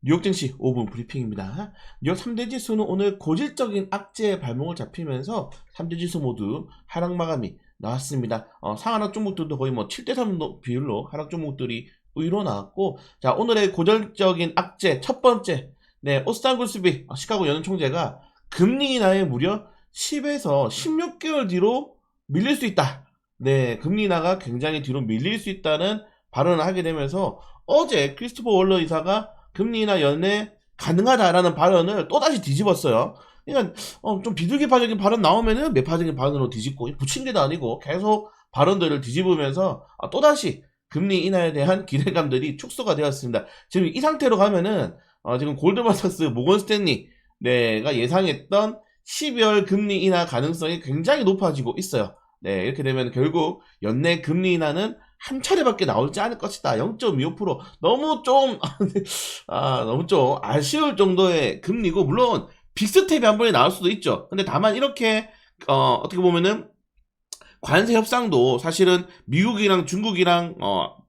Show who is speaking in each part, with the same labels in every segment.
Speaker 1: 뉴욕 증시 5분 브리핑입니다. 뉴욕 3대 지수는 오늘 고질적인 악재의 발목을 잡히면서 3대 지수 모두 하락 마감이 나왔습니다. 상하락 종목들도 거의 뭐 7대3 비율로 하락 종목들이 우위로 나왔고, 자, 오늘의 고질적인 악재 첫 번째, 오스탄 굴스비 시카고 연은 총재가 금리 인하에 무려 10에서 16개월 뒤로 밀릴 수 있다. 금리 인하가 굉장히 뒤로 밀릴 수 있다는 발언을 하게 되면서 어제 크리스토퍼 월러 이사가 금리 인하 연내 가능하다라는 발언을 또다시 뒤집었어요. 그러니까 좀 비둘기파적인 발언 나오면은 매파적인 발언으로 뒤집고, 부침개도 아니고 계속 발언들을 뒤집으면서 또다시 금리 인하에 대한 기대감들이 축소가 되었습니다. 지금 이 상태로 가면은 지금 골드만삭스, 모건 스탠리가 예상했던 12월 금리 인하 가능성이 굉장히 높아지고 있어요. 이렇게 되면 결국 연내 금리 인하는 한 차례밖에 나오지 않을 것이다. 0.25%. 너무 좀 아쉬울 정도의 금리고, 물론 빅스텝이 한 번에 나올 수도 있죠. 근데 다만 이렇게 어떻게 보면은 관세 협상도 사실은 미국이랑 중국이랑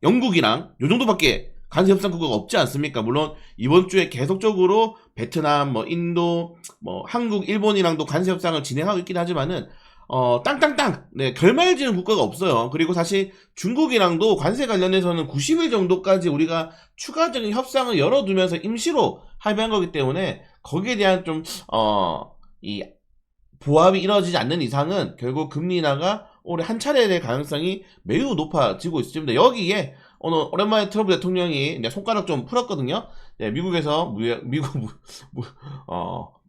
Speaker 1: 영국이랑 요 정도밖에 관세 협상 국가가 없지 않습니까? 물론 이번 주에 계속적으로 베트남, 인도, 한국, 일본이랑도 관세 협상을 진행하고 있긴 하지만은 땅땅땅 결말지는 국가가 없어요. 그리고 사실 중국이랑도 관세 관련해서는 90일 정도까지 우리가 추가적인 협상을 열어두면서 임시로 합의한 거기 때문에 거기에 대한 좀 이 보합이 이루어지지 않는 이상은 결국 금리 인하가 올해 한 차례에 대한 가능성이 매우 높아지고 있습니다. 여기에 오늘 오랜만에 트럼프 대통령이 이제 손가락 좀 풀었거든요. 미국에서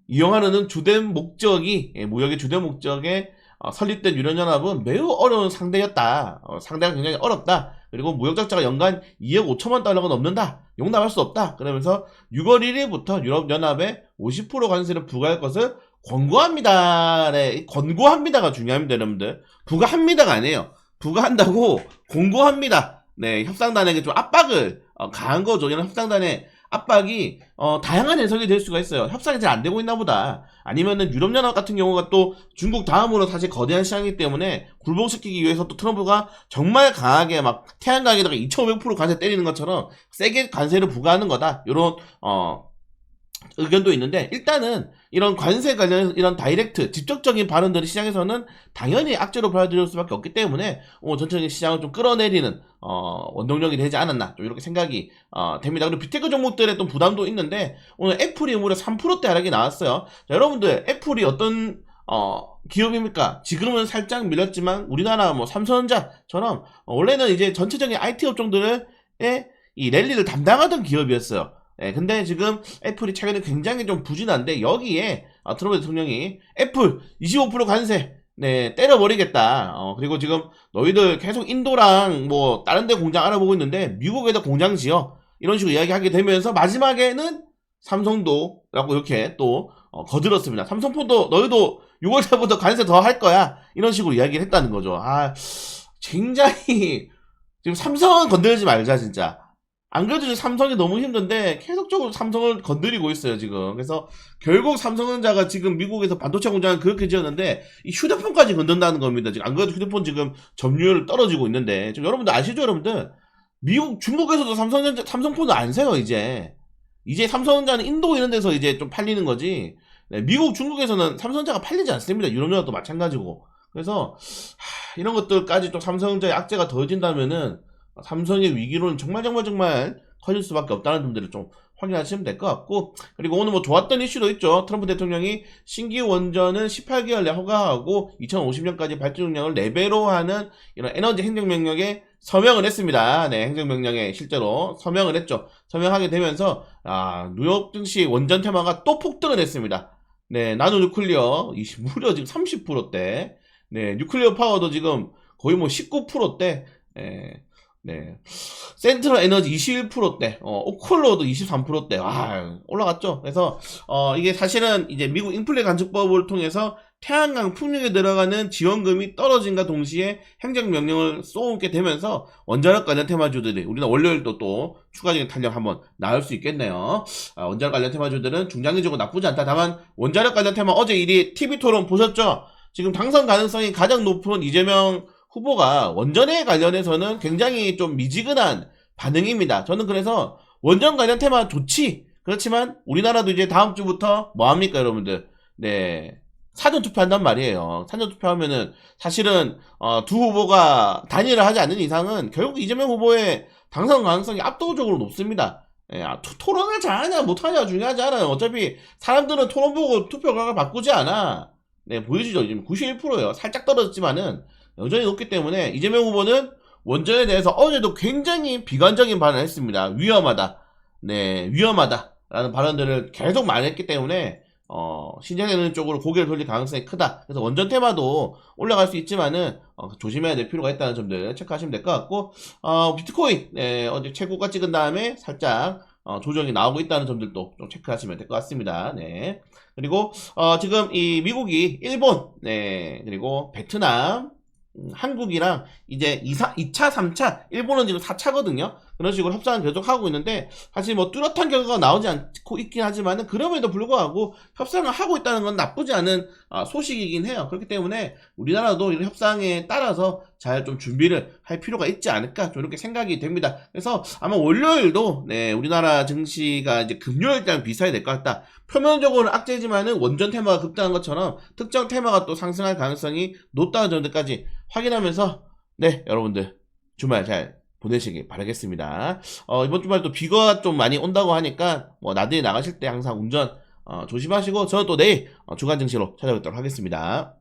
Speaker 1: 이용하는 주된 목적이, 무역의 주된 목적에 설립된 유럽연합은 매우 어려운 상대였다. 상대가 굉장히 어렵다. 그리고 무역적자가 연간 2억 5천만 달러가 넘는다. 용납할 수 없다. 그러면서 6월 1일부터 유럽연합에 50% 관세를 부과할 것을 권고합니다. 권고합니다가 중요합니다, 여러분들. 부과합니다가 아니에요. 부과한다고 권고합니다. 협상단에게 좀 압박을 가한 거죠. 이런 협상단의 압박이 다양한 해석이 될 수가 있어요. 협상이 잘 안 되고 있나 보다. 아니면은 유럽연합 같은 경우가 또 중국 다음으로 사실 거대한 시장이기 때문에 굴복시키기 위해서 또 트럼프가 정말 강하게 막 태양광에다가 2500% 관세 때리는 것처럼 세게 관세를 부과하는 거다. 요런 의견도 있는데, 일단은 이런 관세 관련 이런 다이렉트 직접적인 발언들이 시장에서는 당연히 악재로 받아들일 수밖에 없기 때문에 전체적인 시장을 좀 끌어내리는 원동력이 되지 않았나, 좀 이렇게 생각이 됩니다. 그리고 빅테크 종목들의 또 부담도 있는데, 오늘 애플이 무려 3%대 하락이 나왔어요. 자, 여러분들, 애플이 어떤 기업입니까? 지금은 살짝 밀렸지만 우리나라 삼성전자처럼 원래는 이제 전체적인 IT 업종들의 이 랠리를 담당하던 기업이었어요. 근데 지금 애플이 최근에 굉장히 좀 부진한데, 여기에 트럼프 대통령이 애플 25% 관세 때려버리겠다. 그리고 지금 너희들 계속 인도랑 다른 데 공장 알아보고 있는데 미국에다 공장 지어, 이런 식으로 이야기하게 되면서 마지막에는 삼성도 라고 이렇게 또 거들었습니다. 삼성폰도 너희도 6월달부터 관세 더 할 거야, 이런 식으로 이야기를 했다는 거죠. 굉장히 지금 삼성은 건드리지 말자, 진짜. 안 그래도 지금 삼성이 너무 힘든데 계속적으로 삼성을 건드리고 있어요, 지금. 그래서 결국 삼성전자가 지금 미국에서 반도체 공장을 그렇게 지었는데 이 휴대폰까지 건든다는 겁니다. 지금 안 그래도 휴대폰 지금 점유율 떨어지고 있는데, 지금 여러분들 아시죠, 여러분들? 미국, 중국에서도 삼성폰을 안 사요, 이제. 이제 삼성전자는 인도 이런 데서 이제 좀 팔리는 거지. 미국, 중국에서는 삼성전자가 팔리지 않습니다. 유럽연합도 마찬가지고. 그래서 이런 것들까지 또 삼성전자의 악재가 더해진다면은 삼성의 위기로는 정말 커질 수밖에 없다는 점들을 좀 확인하시면 될 것 같고, 그리고 오늘 좋았던 이슈도 있죠. 트럼프 대통령이 신규 원전은 18개월 내 허가하고 2050년까지 발전 용량을 4배로 하는 이런 에너지 행정명령에 서명을 했습니다. 행정명령에 실제로 서명을 했죠. 서명하게 되면서 뉴욕 증시 원전 테마가 또 폭등을 했습니다. 나노 뉴클리어 무려 지금 30%대, 뉴클리어 파워도 지금 거의 19%대, 센트럴 에너지 21%대, 오컬로도 23%대, 올라갔죠. 그래서, 이게 사실은 이제 미국 인플레 간축법을 통해서 태양광 풍력에 들어가는 지원금이 떨어진과 동시에 행정명령을 쏘게 되면서 원자력 관련 테마주들이, 우리나라 월요일도 또 추가적인 탄력 한번 나올 수 있겠네요. 원자력 관련 테마주들은 중장기적으로 나쁘지 않다. 다만, 원자력 관련 테마 어제 일이 TV토론 보셨죠? 지금 당선 가능성이 가장 높은 이재명 후보가 원전에 관련해서는 굉장히 좀 미지근한 반응입니다. 저는 그래서 원전 관련 테마 좋지. 그렇지만 우리나라도 이제 다음 주부터 뭐 합니까, 여러분들? 네. 사전 투표한단 말이에요. 사전 투표하면은 사실은 두 후보가 단일을 하지 않는 이상은 결국 이재명 후보의 당선 가능성이 압도적으로 높습니다. 예, 토론을 잘하냐 못하냐 중요하지 않아요. 어차피 사람들은 토론 보고 투표 결과를 바꾸지 않아. 네, 보여주죠. 지금 91%예요. 살짝 떨어졌지만은 여전히 높기 때문에 이재명 후보는 원전에 대해서 어제도 굉장히 비관적인 발언을 했습니다. 위험하다. 네, 위험하다. 라는 발언들을 계속 많이 했기 때문에 신재생 쪽으로 고개를 돌릴 가능성이 크다. 그래서 원전 테마도 올라갈 수 있지만은 조심해야 될 필요가 있다는 점들 체크하시면 될 것 같고, 비트코인 어제 최고가 찍은 다음에 살짝 조정이 나오고 있다는 점들도 좀 체크하시면 될 것 같습니다. 네. 그리고 지금 이 미국이 일본, 네, 그리고 베트남, 한국이랑 이제 2차, 3차, 일본은 지금 4차거든요. 그런 식으로 협상을 계속 하고 있는데, 사실 뭐 뚜렷한 결과가 나오지 않고 있긴 하지만은, 그럼에도 불구하고 협상을 하고 있다는 건 나쁘지 않은 소식이긴 해요. 그렇기 때문에 우리나라도 이런 협상에 따라서 잘 좀 준비를 할 필요가 있지 않을까, 좀 이렇게 생각이 됩니다. 그래서 아마 월요일도, 네, 우리나라 증시가 이제 금요일이랑 비슷하게 될 것 같다. 표면적으로는 악재지만은 원전 테마가 급등한 것처럼 특정 테마가 또 상승할 가능성이 높다는 점들까지 확인하면서, 네, 여러분들 주말 잘 보내시길 바라겠습니다. 이번 주말 또 비가 좀 많이 온다고 하니까 뭐 나들이 나가실 때 항상 운전 조심하시고, 저는 또 내일 주간 증시로 찾아뵙도록 하겠습니다.